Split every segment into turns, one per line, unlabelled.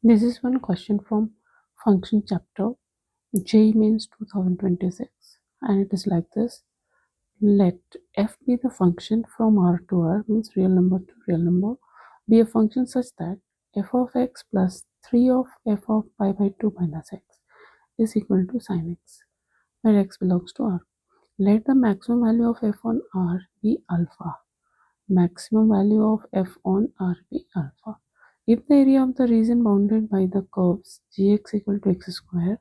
This is one question from function chapter. J means 2026, and it is like this. Let f be the function from R to R, means real number to real number, be a function such that f of x plus 3 of f of pi by 2 minus x is equal to sin x, where x belongs to R. Let the maximum value of f on R be alpha. Maximum value of f on R be alpha. If the area of the region bounded by the curves gx equal to x square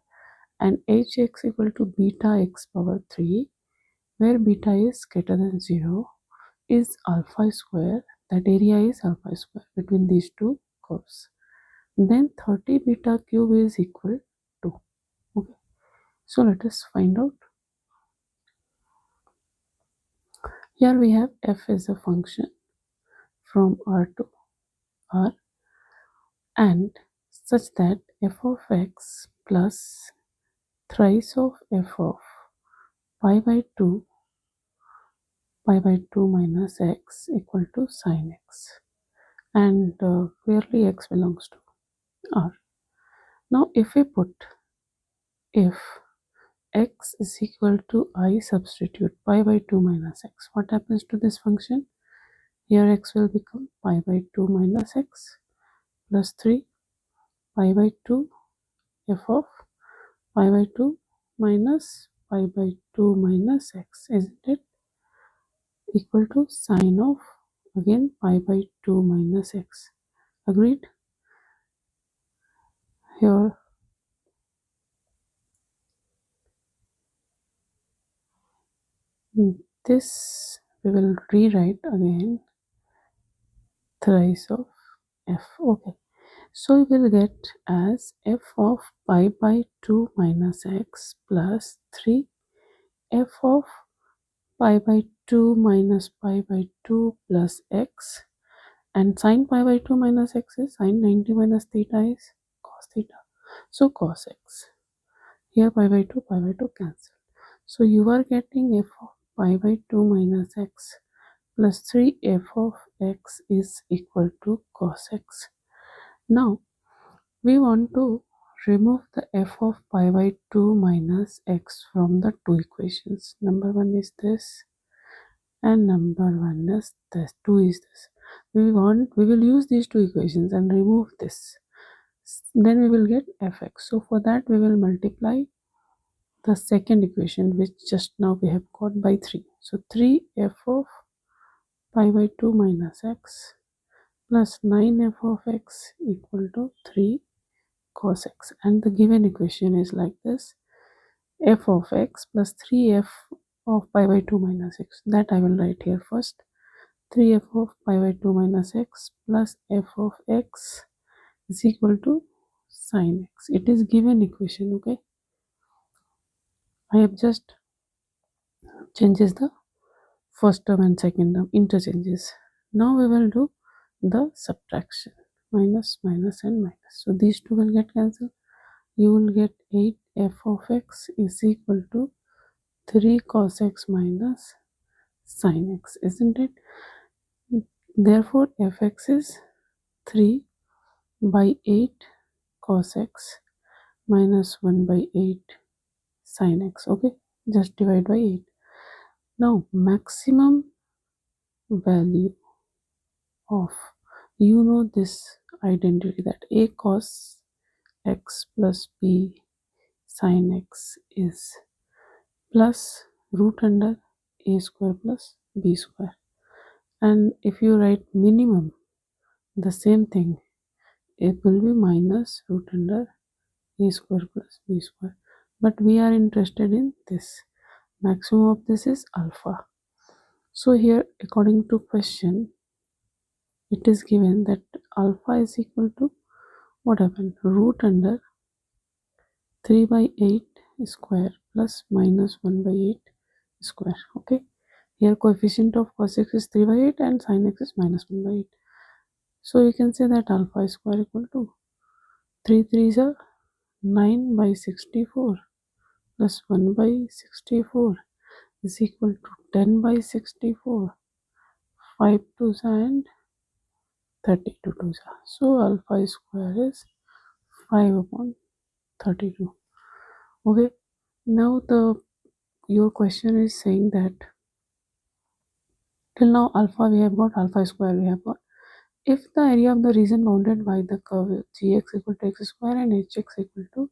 and hx equal to beta x power 3, where beta is greater than 0, is alpha square, that area is alpha square between these two curves, then 30 beta cube is equal to. Okay, so let us find out. Here we have f is a function from R to R, and such that f of x plus thrice of f of pi by 2 minus x equal to sin x, and clearly x belongs to R. Now if we put, if x is equal to I substitute pi by 2 minus x, what happens to this function? Here x will become pi by 2 minus x plus 3 pi by 2 f of pi by 2 minus pi by 2 minus x, isn't it, equal to sine of again pi by 2 minus x. Agreed? Here this we will rewrite again thrice of f. Okay, so we will get as f of pi by 2 minus x plus 3 f of pi by 2 minus pi by 2 plus x, and sine pi by 2 minus x is sine 90 minus theta is cos theta, so cos x. Here pi by 2 cancel, so you are getting f of pi by 2 minus x plus 3 f of x is equal to cos x. Now we want to remove the f of pi by 2 minus x from the two equations. Number one is this and number one is this. 2 is this. We will use these two equations and remove this. Then we will get fx. So for that we will multiply the second equation which just now we have got by 3. So 3 f of pi by 2 minus x plus 9 f of x equal to 3 cos x, and the given equation is like this: f of x plus 3f of pi by 2 minus x, that I will write here first. 3f of pi by 2 minus x plus f of x is equal to sin x. It is given equation. Okay, I have just changes the first term and second term, interchanges. Now we will do the subtraction, minus minus and minus, so these two will get cancelled. You will get 8 f of x is equal to 3 cos x minus sin x, isn't it? Therefore fx is 3 by 8 cos x minus 1 by 8 sin x. Okay, just divide by 8. Now maximum value of, you know this identity, that a cos x plus b sin x is plus root under a square plus b square, and if you write minimum, the same thing, it will be minus root under a square plus b square, but we are interested in this. Maximum of this is alpha. So here according to question it is given that alpha is equal to, what happened, root under 3 by 8 square plus minus 1 by 8 square. Okay, here coefficient of cos x is 3 by 8 and sin x is minus 1 by 8. So we can say that alpha square equal to 3 3s are 9 by 64 plus 1 by 64 is equal to 10 by 64, 5 2s and 32 2s. So alpha square is 5 upon 32. Okay, now your question is saying that till now alpha we have got, alpha square we have got. If the area of the region bounded by the curve gx equal to x square and hx equal to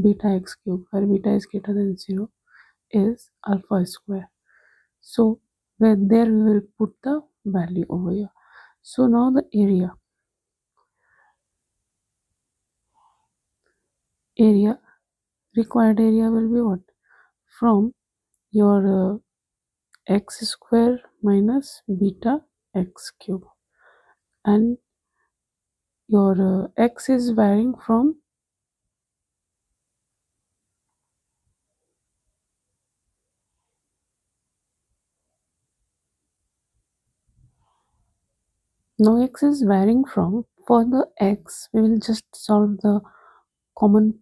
beta x cube, where beta is greater than 0, is alpha square. So where there we will put the value over here. So now the required area will be what? From your x square minus beta x cube, and your x is varying from, now x is varying from, for the x we will just solve the common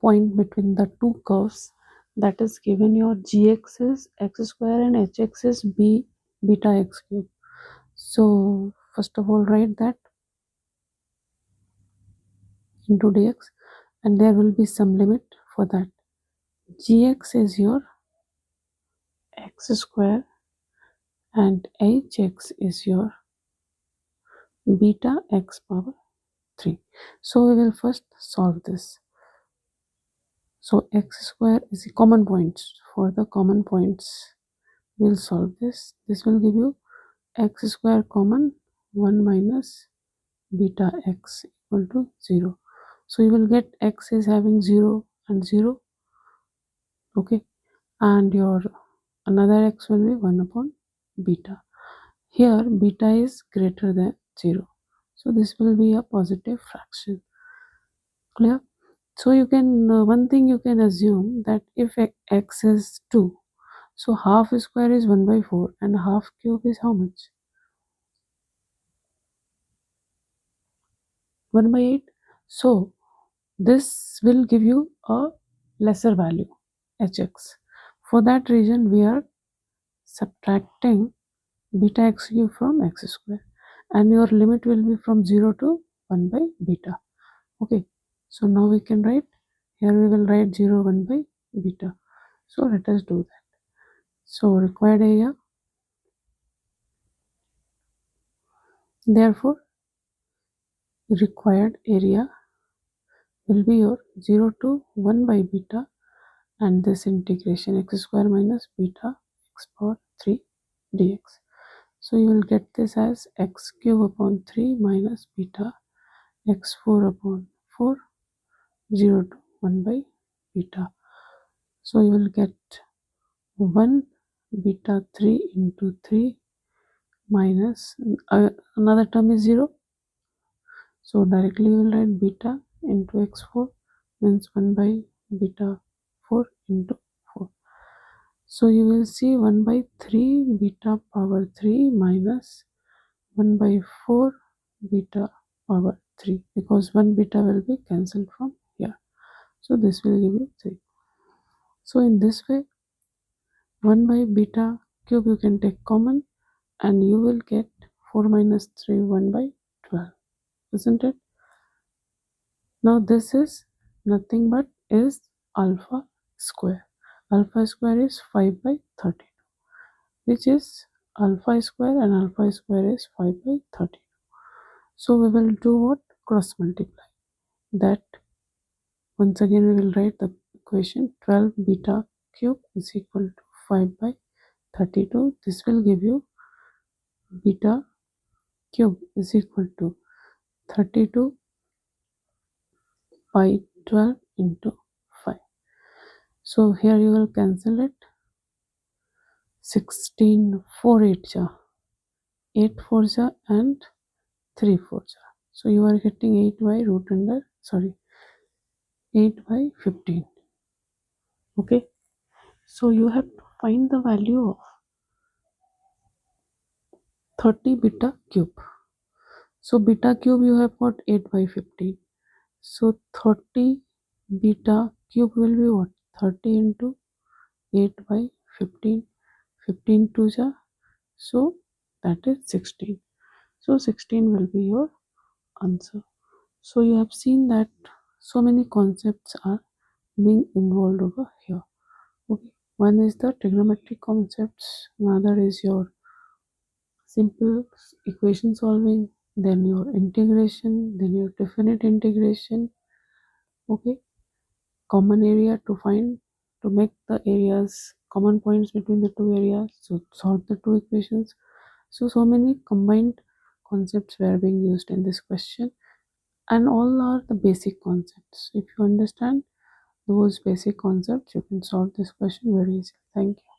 point between the two curves, that is given your gx is x square and hx is beta x cube. So first of all write that into dx, and there will be some limit for that. Gx is your x square and hx is your beta x power 3. So we will first solve this. So x square is the common points. For the common points we'll solve this. This will give you x square common 1 minus beta x equal to 0. So you will get x is having 0 and 0. Okay, and your another x will be 1 upon beta. Here beta is greater than 0, so this will be a positive fraction. Clear? So you can one thing you can assume that if x is 2, so half square is 1 by 4 and half cube is how much? 1 by 8. So this will give you a lesser value hx. For that reason we are subtracting beta x cube from x square, and your limit will be from 0 to 1 by beta. Okay, so now we can write, here we will write 0 1 by beta. So let us do that. So required area, therefore required area will be your 0 to 1 by beta, and this integration x square minus beta x power 3 dx. So you will get this as x cube upon 3 minus beta x4 upon 4, 0 to 1 by beta. So you will get 1 beta 3 into 3 minus another term is 0. So directly you will write beta into x4 means 1 by beta 4 into 4. So you will see 1 by 3 beta power 3 minus 1 by 4 beta power 3, because 1 beta will be cancelled from here. So this will give you 3. So in this way 1 by beta cube you can take common, and you will get 4 minus 3 1 by 12, isn't it? Now this is nothing but is alpha square. Alpha square is 5 by 32, which is alpha square, and alpha square is 5 by 32. So we will do what? Cross multiply. That once again we will write the equation 12 beta cube is equal to 5 by 32. This will give you beta cube is equal to 32 by 12 into 5. So here you will cancel it. 16 4 8 ja, 8 4 ja, and 3 4 ja. So you are getting 8 by root under, sorry, 8 by 15. Okay, so you have to find the value of 30 beta cube. So beta cube you have got 8 by 15. So 30 beta cube will be what? 30 into 8 by 15. 15 2 ja, so that is 16. So 16 will be your answer. So you have seen that so many concepts are being involved over here. Okay, one is the trigonometric concepts, another is your simple equation solving, then your integration, then your definite integration. Okay, common area to find, to make the areas common points between the two areas, so solve the two equations. So many combined concepts were being used in this question, and all are the basic concepts. If you understand those basic concepts, you can solve this question very easily. Thank you.